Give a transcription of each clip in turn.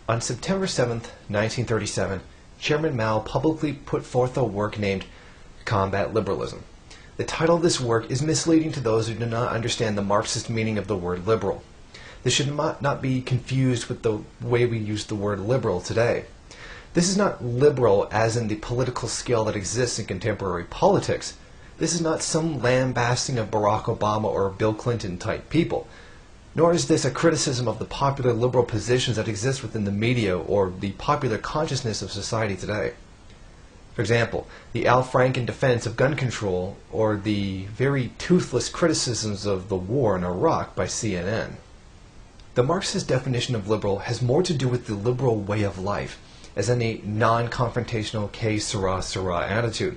On September 7, 1937, Chairman Mao publicly put forth a work named Combat Liberalism. The title of this work is misleading to those who do not understand the Marxist meaning of the word liberal. This should not be confused with the way we use the word liberal today. This is not liberal as in the political scale that exists in contemporary politics. This is not some lambasting of Barack Obama or Bill Clinton type people. Nor is this a criticism of the popular liberal positions that exist within the media or the popular consciousness of society today. For example, the Al Franken defense of gun control or the very toothless criticisms of the war in Iraq by CNN. The Marxist definition of liberal has more to do with the liberal way of life, as in a non-confrontational que sera, sera attitude.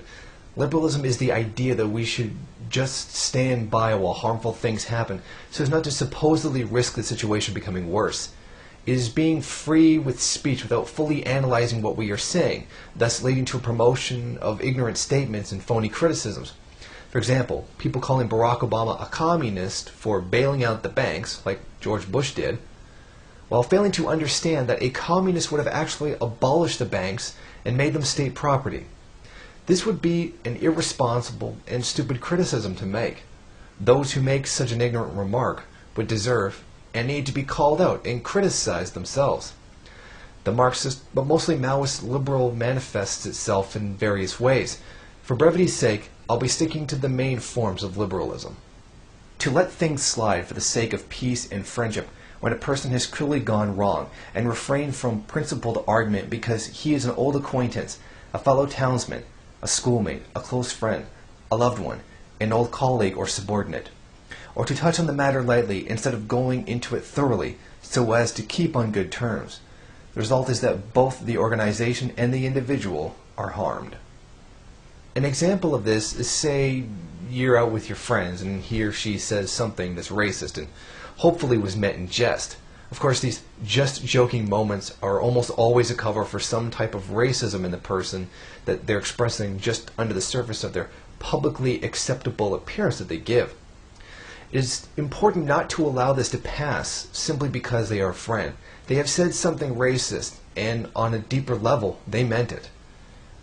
Liberalism is the idea that we should just stand by while harmful things happen so as not to supposedly risk the situation becoming worse. It is being free with speech without fully analyzing what we are saying, thus leading to a promotion of ignorant statements and phony criticisms. For example, people calling Barack Obama a communist for bailing out the banks, like George Bush did, while failing to understand that a communist would have actually abolished the banks and made them state property. This would be an irresponsible and stupid criticism to make. Those who make such an ignorant remark would deserve and need to be called out and criticized themselves. The Marxist, but mostly Maoist liberal manifests itself in various ways. For brevity's sake, I'll be sticking to the main forms of liberalism. To let things slide for the sake of peace and friendship when a person has clearly gone wrong, and refrain from principled argument because he is an old acquaintance, a fellow townsman, a schoolmate, a close friend, a loved one, an old colleague or subordinate. Or to touch on the matter lightly instead of going into it thoroughly so as to keep on good terms. The result is that both the organization and the individual are harmed. An example of this is, say, you're out with your friends and he or she says something that's racist and hopefully was meant in jest. Of course, these just joking moments are almost always a cover for some type of racism in the person that they're expressing just under the surface of their publicly acceptable appearance that they give. It is important not to allow this to pass simply because they are a friend. They have said something racist, and on a deeper level, they meant it.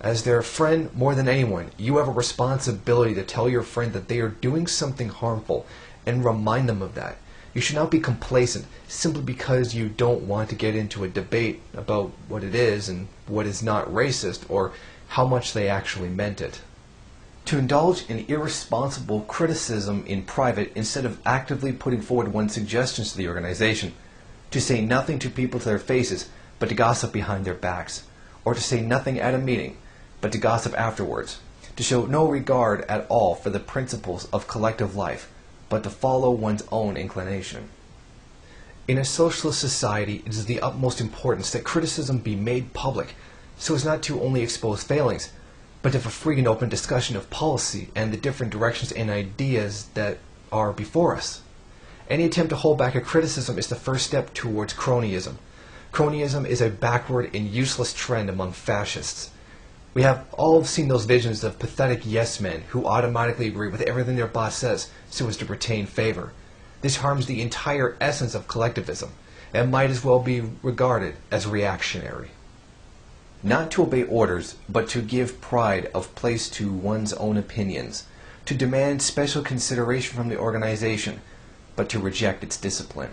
As their friend more than anyone, you have a responsibility to tell your friend that they are doing something harmful and remind them of that. You should not be complacent simply because you don't want to get into a debate about what it is and what is not racist or how much they actually meant it. To indulge in irresponsible criticism in private instead of actively putting forward one's suggestions to the organization. To say nothing to people to their faces but to gossip behind their backs. Or to say nothing at a meeting but to gossip afterwards. To show no regard at all for the principles of collective life, but to follow one's own inclination. In a socialist society, it is the utmost importance that criticism be made public, so as not to only expose failings, but to have a free and open discussion of policy and the different directions and ideas that are before us. Any attempt to hold back a criticism is the first step towards cronyism. Cronyism is a backward and useless trend among fascists. We have all seen those visions of pathetic yes-men who automatically agree with everything their boss says so as to retain favor. This harms the entire essence of collectivism and might as well be regarded as reactionary. Not to obey orders, but to give pride of place to one's own opinions. To demand special consideration from the organization, but to reject its discipline.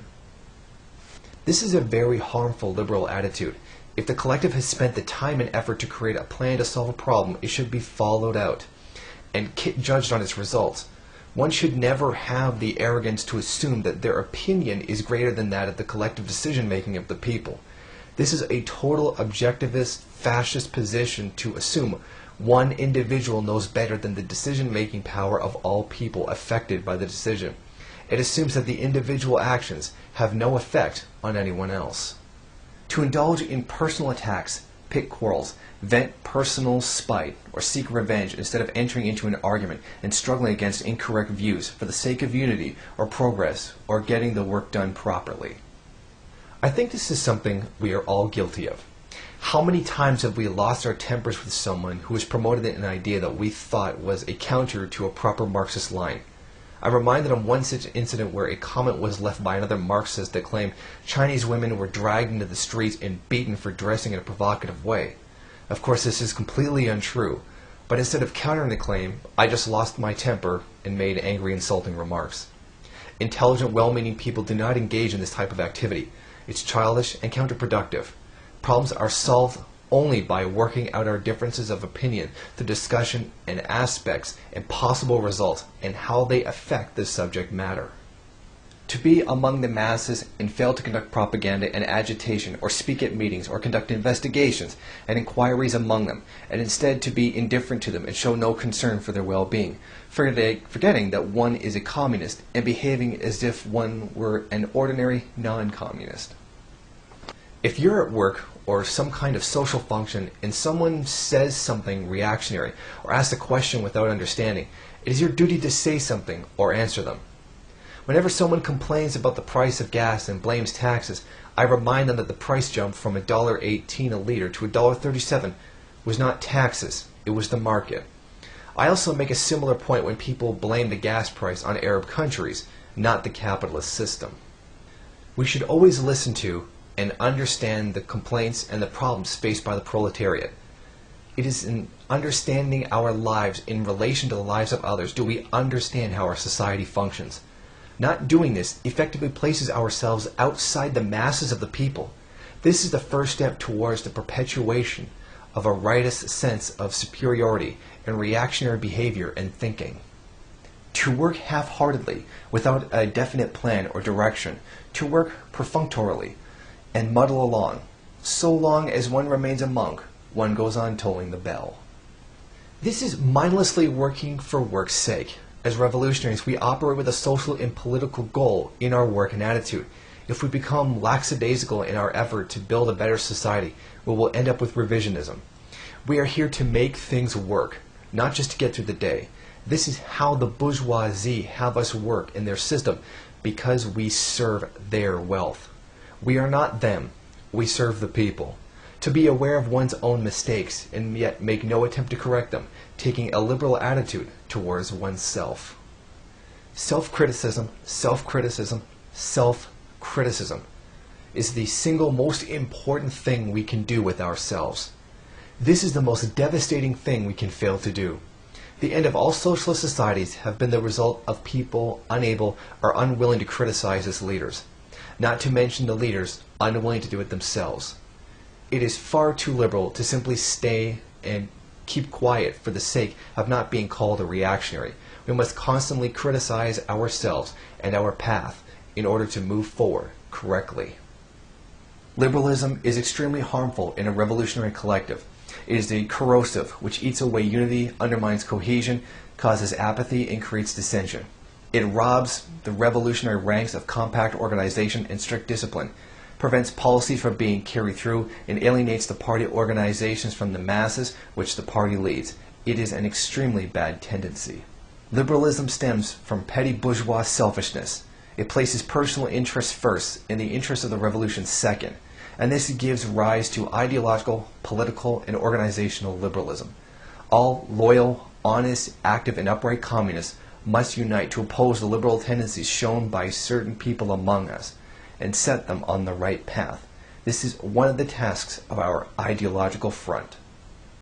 This is a very harmful liberal attitude. If the collective has spent the time and effort to create a plan to solve a problem, it should be followed out and judged on its results. One should never have the arrogance to assume that their opinion is greater than that of the collective decision-making of the people. This is a total objectivist, fascist position to assume one individual knows better than the decision-making power of all people affected by the decision. It assumes that the individual actions have no effect on anyone else. To indulge in personal attacks, pick quarrels, vent personal spite, or seek revenge instead of entering into an argument and struggling against incorrect views for the sake of unity or progress or getting the work done properly. I think this is something we are all guilty of. How many times have we lost our tempers with someone who has promoted an idea that we thought was a counter to a proper Marxist line? I'm reminded of one such incident where a comment was left by another Marxist that claimed Chinese women were dragged into the streets and beaten for dressing in a provocative way. Of course, this is completely untrue, but instead of countering the claim, I just lost my temper and made angry, insulting remarks. Intelligent, well-meaning people do not engage in this type of activity. It's childish and counterproductive. Problems are solved only by working out our differences of opinion through discussion and aspects and possible results and how they affect the subject matter. To be among the masses and fail to conduct propaganda and agitation or speak at meetings or conduct investigations and inquiries among them, and instead to be indifferent to them and show no concern for their well-being, forgetting that one is a communist and behaving as if one were an ordinary non-communist. If you're at work or some kind of social function and someone says something reactionary or asks a question without understanding, it is your duty to say something or answer them. Whenever someone complains about the price of gas and blames taxes, I remind them that the price jump from $1.18 a liter to $1.37 was not taxes, it was the market. I also make a similar point when people blame the gas price on Arab countries, not the capitalist system. We should always listen to and understand the complaints and the problems faced by the proletariat. It is in understanding our lives in relation to the lives of others do we understand how our society functions. Not doing this effectively places ourselves outside the masses of the people. This is the first step towards the perpetuation of a rightist sense of superiority and reactionary behavior and thinking. To work half-heartedly, without a definite plan or direction, to work perfunctorily, and muddle along. So long as one remains a monk, one goes on tolling the bell. This is mindlessly working for work's sake. As revolutionaries, we operate with a social and political goal in our work and attitude. If we become lackadaisical in our effort to build a better society, we will end up with revisionism. We are here to make things work, not just to get through the day. This is how the bourgeoisie have us work in their system, because we serve their wealth. We are not them. We serve the people. To be aware of one's own mistakes and yet make no attempt to correct them, taking a liberal attitude towards oneself. Self-criticism, self-criticism, self-criticism is the single most important thing we can do with ourselves. This is the most devastating thing we can fail to do. The end of all socialist societies have been the result of people unable or unwilling to criticize its leaders. Not to mention the leaders unwilling to do it themselves. It is far too liberal to simply stay and keep quiet for the sake of not being called a reactionary. We must constantly criticize ourselves and our path in order to move forward correctly. Liberalism is extremely harmful in a revolutionary collective. It is a corrosive which eats away unity, undermines cohesion, causes apathy, and creates dissension. It robs the revolutionary ranks of compact organization and strict discipline, prevents policies from being carried through, and alienates the party organizations from the masses which the party leads. It is an extremely bad tendency. Liberalism stems from petty bourgeois selfishness. It places personal interests first and the interests of the revolution second, and this gives rise to ideological, political, and organizational liberalism. All loyal, honest, active, and upright communists must unite to oppose the liberal tendencies shown by certain people among us and set them on the right path. This is one of the tasks of our ideological front.